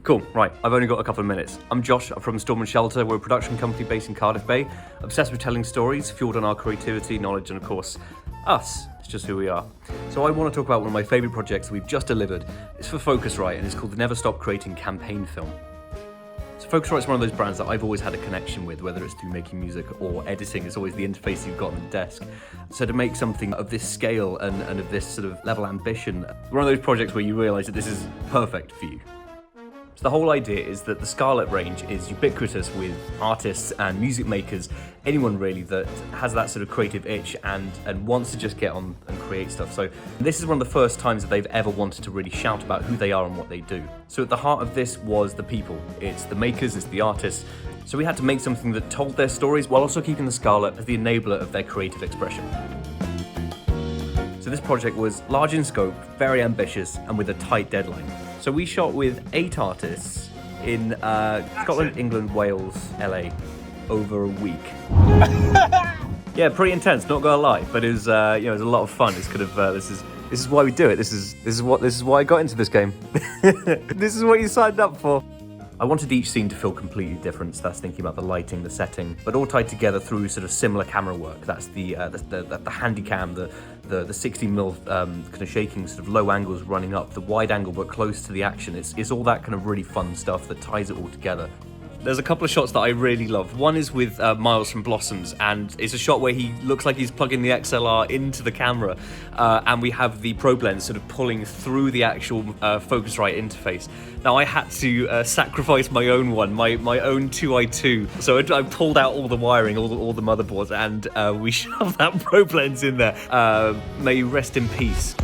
Cool, right, I've only got a couple of minutes. I'm Josh, I'm from STORM+SHELTER. We're a production company based in Cardiff Bay, obsessed with telling stories, fueled on our creativity, knowledge, and of course, us. It's just who we are. So I want to talk about one of my favourite projects that we've just delivered. It's for Focusrite, and it's called the Never Stop Creating campaign film. So Focusrite's one of those brands that I've always had a connection with, whether it's through making music or editing. It's always the interface you've got on the desk. So to make something of this scale and of this sort of level ambition, one of those projects where you realise that this is perfect for you. So the whole idea is that the Scarlett range is ubiquitous with artists and music makers, anyone really that has that sort of creative itch and wants to just get on and create stuff. So this is one of the first times that they've ever wanted to really shout about who they are and what they do. So at the heart of this was the people. It's the makers, it's the artists. So we had to make something that told their stories while also keeping the Scarlett as the enabler of their creative expression. So this project was large in scope, very ambitious, and with a tight deadline. So we shot with 8 artists in Scotland, England, Wales, LA over a week. Yeah, pretty intense, not gonna lie, but it was it was a lot of fun. It's kind of this is why we do it. This is why I got into this game. This is what you signed up for. I wanted each scene to feel completely different, so that's thinking about the lighting, the setting, but all tied together through sort of similar camera work. That's the handy cam, the 60mm kind of shaking, sort of low angles running up, the wide angle but close to the action. It's all that kind of really fun stuff that ties it all together. There's a couple of shots that I really love. One is with Miles from Blossoms, and it's a shot where he looks like he's plugging the XLR into the camera, and we have the probe lens sort of pulling through the actual Focusrite interface. Now I had to sacrifice my own one, my own 2i2, so I pulled out all the wiring, all the motherboards, and we shoved that probe lens in there. May you rest in peace.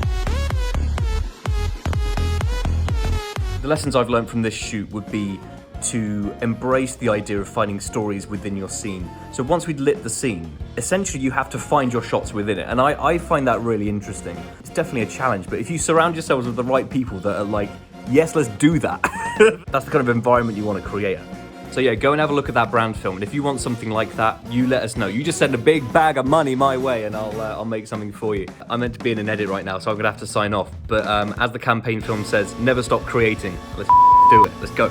The lessons I've learned from this shoot would be to embrace the idea of finding stories within your scene. So once we'd lit the scene, essentially you have to find your shots within it, and I find that really interesting. It's definitely a challenge, but if you surround yourselves with the right people that are like, yes, let's do that, that's the kind of environment you want to create. So yeah, go and have a look at that brand film, and if you want something like that, you let us know. You just send a big bag of money my way and I'll make something for you. I'm meant to be in an edit right now, so I'm gonna have to sign off, but as the campaign film says, never stop creating. Let's do it, let's go.